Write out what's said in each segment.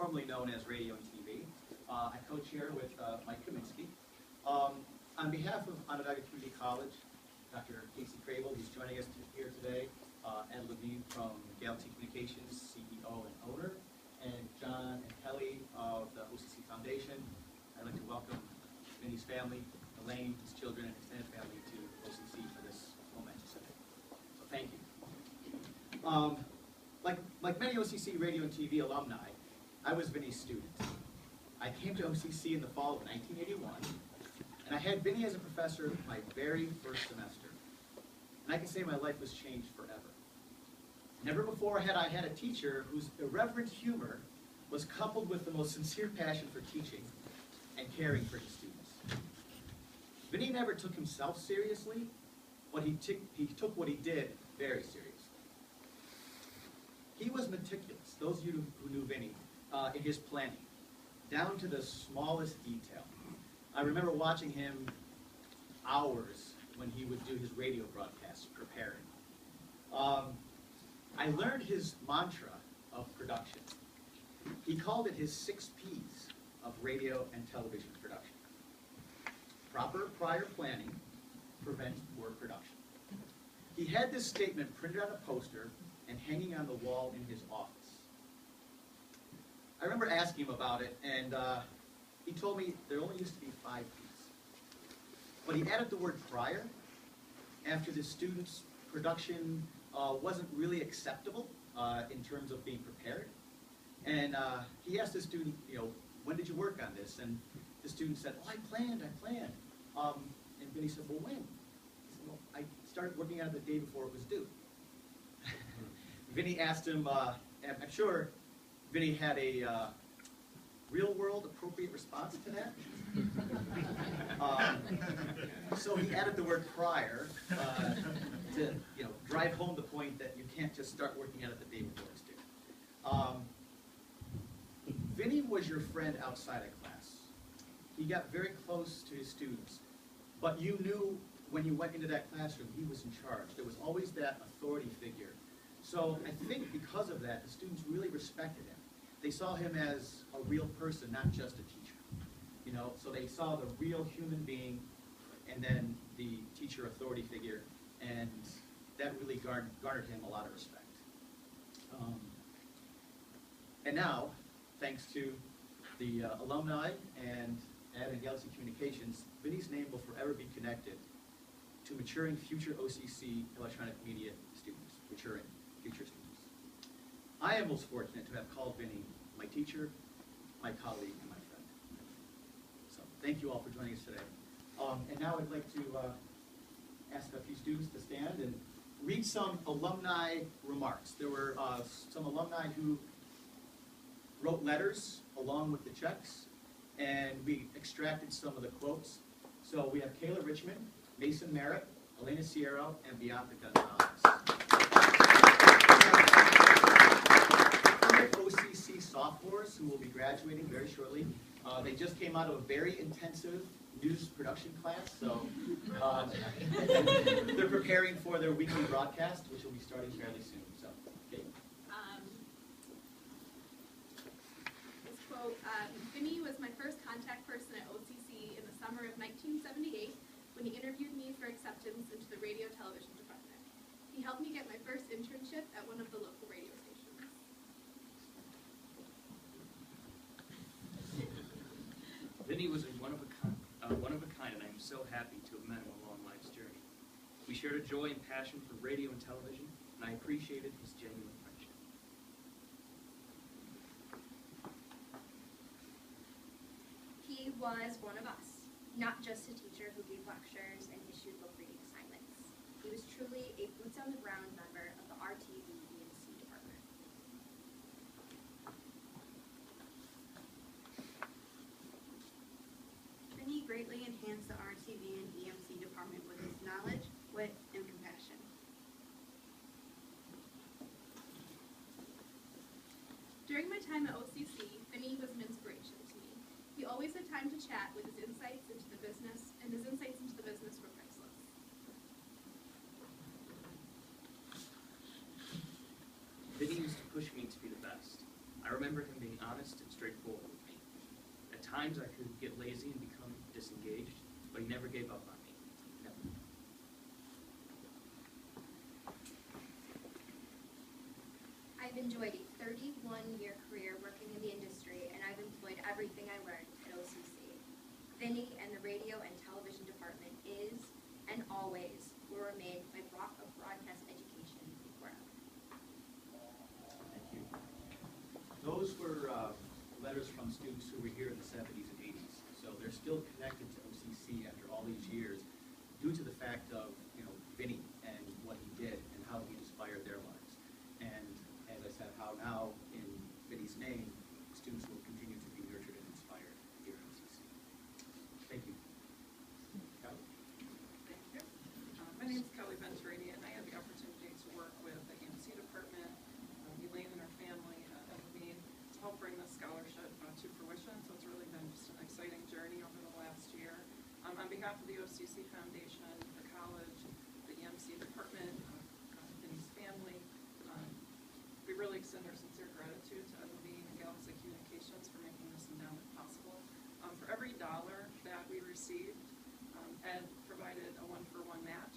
formerly known as Radio and TV. I co-chair with Mike Kaminsky. On behalf of Onondaga Community College, Dr. Casey Crable, who's joining us here today, Ed Levine from Galaxy Communications, CEO and owner, and John and Kelly of the OCC Foundation. I'd like to welcome Vinny's family, Elaine, his children, and extended family to OCC for this momentous event. So thank you. Like many OCC radio and TV alumni, I was Vinny's student. I came to OCC in the fall of 1981, and I had Vinny as a professor my very first semester. And I can say my life was changed forever. Never before had I had a teacher whose irreverent humor was coupled with the most sincere passion for teaching and caring for his students. Vinny never took himself seriously, but he took what he did very seriously. He was meticulous, those of you who knew Vinny, in his planning, down to the smallest detail. I remember watching him hours when he would do his radio broadcasts, preparing. I learned his mantra of production. He called it his 6 Ps of radio and television production. Proper prior planning prevents poor production. He had this statement printed on a poster and hanging on the wall in his office. I remember asking him about it, and he told me there only used to be 5 Ps. But he added the word prior after the student's production wasn't really acceptable in terms of being prepared. And he asked the student, when did you work on this? And the student said, I planned. And Vinny said, well, when? He said, well, I started working on it the day before it was due. Vinny asked him, I'm sure Vinny had a real-world appropriate response to that. So he added the word prior to drive home the point that you can't just start working on it the day before it's due. Vinny was your friend outside of class. He got very close to his students, but you knew when you went into that classroom he was in charge. There was always that authority figure. So I think because of that, the students really respected him. They saw him as a real person, not just a teacher. So they saw the real human being and then the teacher authority figure, and that really garnered him a lot of respect. And now, thanks to the alumni and Ed and Galaxy Communications, Vinny's name will forever be connected to maturing future OCC electronic media students, maturing future students. I am most fortunate to have called Vinny my teacher, my colleague, and my friend. So thank you all for joining us today. And now I'd like to ask a few students to stand and read some alumni remarks. There were some alumni who wrote letters along with the checks, and we extracted some of the quotes. So we have Kayla Richmond, Mason Merritt, Elena Sierra, and Bianca Gonzalez. OCC sophomores who will be graduating very shortly. They just came out of a very intensive news production class, so they're preparing for their weekly broadcast, which will be starting fairly soon. So, okay. This quote, Vinny was my first contact person at OCC in the summer of 1978 when he interviewed me for acceptance into the radio television department. He helped me get my first internship at one of the local radio stations. Vinny was one of a kind, and I am so happy to have met him along life's journey. We shared a joy and passion for radio and television, and I appreciated his genuine friendship. He was one of us, not just a teacher who gave lectures and issued book reading assignments. He was truly a boots-on-the-ground member of the RTV EMC department. Vinny greatly enhanced the RTV and EMC department with his knowledge, wit, and compassion. During my time at OCC, Vinny was an inspiration to me. He always had time to chat with his insights into the business, and his insights into the business were priceless. Vinny used to push me to be the best. I remember him being honest honest and straightforward with me. At times I could get lazy and become disengaged, but he never gave up on me. Never. I've enjoyed a 31-year career working in the industry, and I've employed everything I learned at OCC. Vinny and the radio and television department is, and always will remain, my rock of broadcast education forever. Thank you. Those were letters from students who were here in the 70s and 80s. So they're still connected to OCC after all these years due to the fact of, Vinny and what he did and how he inspired their lives. And as I said, how now in Vinny's name, students will continue to be nurtured and inspired here at OCC. Thank you. Kelly? Thank you. My name is Kelly Venturini, and I had the opportunity to work with the EMC department, Elaine and her family, and me to help bring this scholarship to fruition. So it's really been just an exciting journey over the last year. On behalf of the OCC Foundation, the college, the EMC department, Vinny's family, we really extend our sincere gratitude to Levine and Galaxy Communications for making this endowment possible. For every dollar that we received, Ed provided a one-for-one match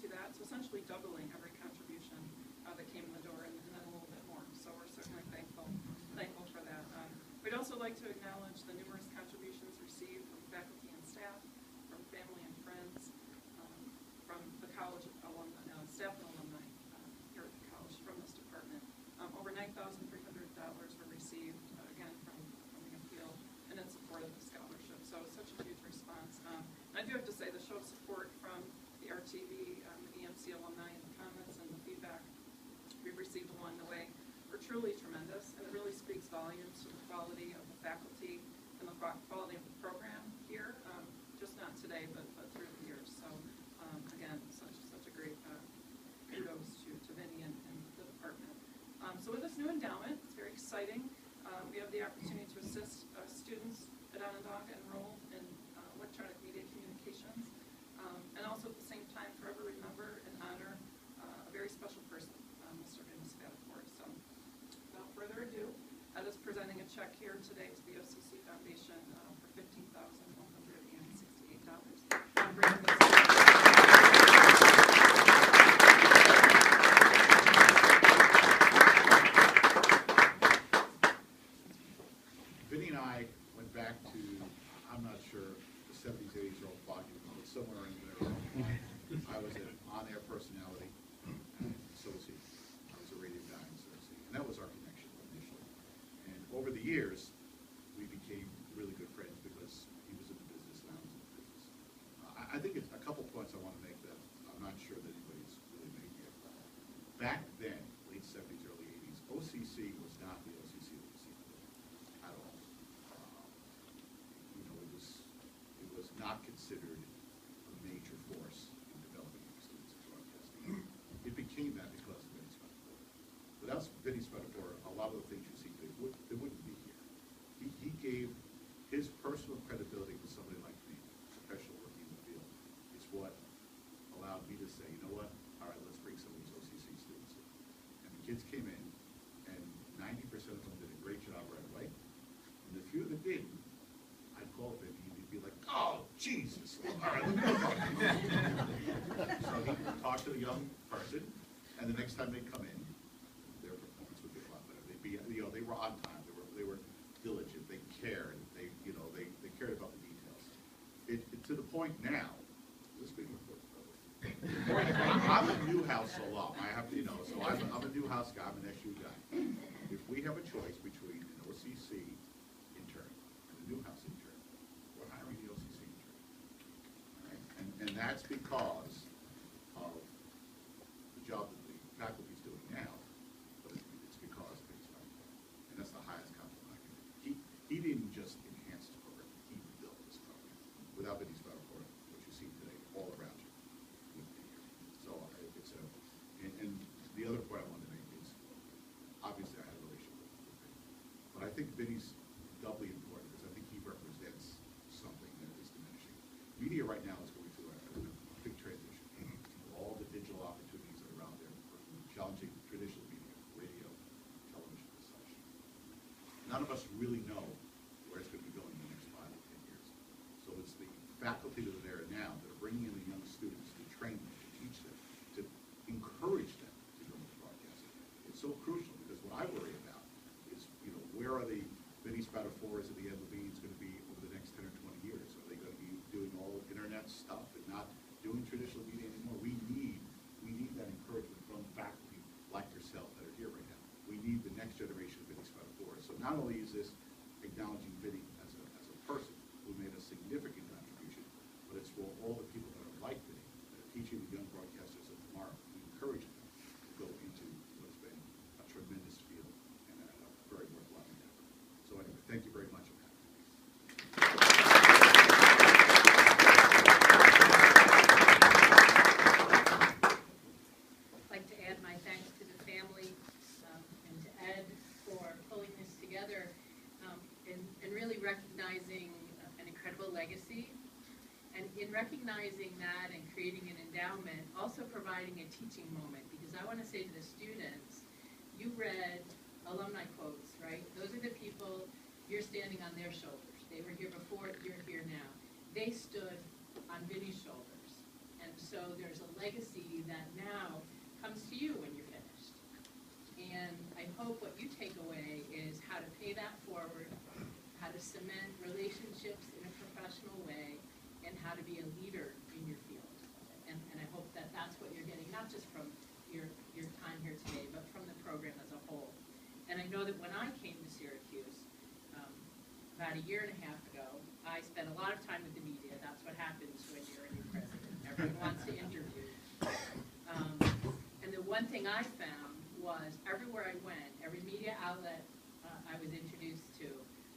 to that, so essentially doubling every contribution that came in the door, and then a little bit more. So we're certainly thankful for that. We'd also like to acknowledge the numerous contributions received from faculty and staff, from family and friends, from the college alumni, staff and alumni here at the college from this department. Over $9,300 were received, again, from the appeal and in support of the scholarship. So it's such a huge response. And I do have to say the show of support from the RTV, the EMC alumni, and the comments and the feedback we've received along the way were truly tremendous, and it really speaks volumes to the quality of the faculty and the quality of the program here, just not today, but through the years. So again, such a great kudos to Vinny and the department. So with this new endowment, it's very exciting. We have the opportunity to assist students at Onondaga enrolled in electronic media communications, and also at the same time forever remember and honor a very special person, Mr. Vinny Spadafora. So without further ado, Ed is presenting a check here today to the OCC Foundation for $15,168. Vinny and I went back to, I'm not sure, the 70s, 80s, old foggy, but somewhere in there. I was an on-air personality, and so was he. I was a radio guy, and so was he. And that was our connection initially. And over the years, we became really good friends because he was in the business and I was in the business. I think it's a couple points I want to make that I'm not sure that anybody's really made yet. Back then, late 70s, early 80s, OCC was not the OCC that we see today at all. It was not considered a major force in developing young students in broadcasting. It became that because of Vinny Spadafora. Without Vinny Spadafora, a lot of the things you see today wouldn't be here. He gave his personal credibility to somebody like me, a professional working in the field. It's what allowed me to say, you know what, all right, let's bring some of these OCC students in. And the kids came in, and 90% of them did a great job right away. And the few that didn't, I'd call Vinny, and he'd be like, oh, Jesus. All right, let me go talk to you. So he'd talk to the young person, and the next time they'd come in, their performance would be a lot better. They'd be, they were on time. They were diligent. They cared. They cared about the details. To the point now, this being recorded, by the way. I'm a Newhouse alum. I have to, so I'm a Newhouse guy. I'm an SU guy. If we have a choice between an OCC intern and a Newhouse intern, we're hiring the OCC intern. All right? And that's because of the job that the faculty is doing now, but it's because of his faculty. And that's the highest compliment I can give. He didn't just enhance the program, he built this program. Without Vinny Spadafora, what you see today all around you wouldn't be here. So it's a, and the other point I wanted to make is, obviously I had a relationship with Vinny, but I think Vinny's doubly important because I think he represents something that is diminishing. Media right now is going through a big transition. All the digital opportunities that are out there are challenging traditional media, radio, television, and such. None of of us really know where it's going to be going in the next 5 or 10 years. So it's the faculty that are there now that are bringing in the young students to train them, to teach them, to encourage them to go into broadcasting. It's so crucial because what I worry about is, where are the Vinny Spadaforas and the Ed Levines going to be over the next 10 or 20 years? Are they going to be doing all internet stuff and not doing traditional media anymore? We need that encouragement from faculty like yourself that are here right now. We need the next generation of Vinny Spadafora. So not only is this acknowledging Vinny as a person who made a significant contribution, but it's for all the people that are like Vinny, that are teaching the young broadcasters of tomorrow. We encourage them to go into what's been a tremendous field and a very worthwhile endeavor. So anyway, thank you very much. I'd like to add my thanks to the family and to Ed for pulling this together and really recognizing an incredible legacy. And in recognizing that and creating an endowment, also providing a teaching moment, because I want to say to the students, you read alumni quotes, right? Those are the people, you're standing on their shoulders. They were here before, you're here now. They stood on Vinny's shoulders. And so there's a legacy that now comes to you when you're finished. And I hope what you take away is how to pay that forward, how to cement relationships in a professional way, and how to be a leader in your field. And I hope that that's what you're getting, not just from your time here today, but from the program as a whole. And I know that when I came to Syracuse, about a year and a half ago, I spent a lot of time with the media. That's what happens when you're a new president. Everyone wants to interview. And the one thing I found was everywhere I went, every media outlet I was introduced to,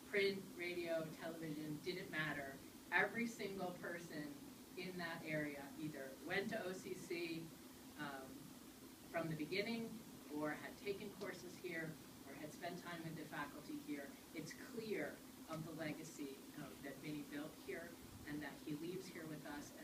print, radio, television, didn't matter. Every single person in that area either went to OCC from the beginning or had taken courses here or had spent time with the faculty here. It's clear of the legacy that Vinny built here and that he leaves here with us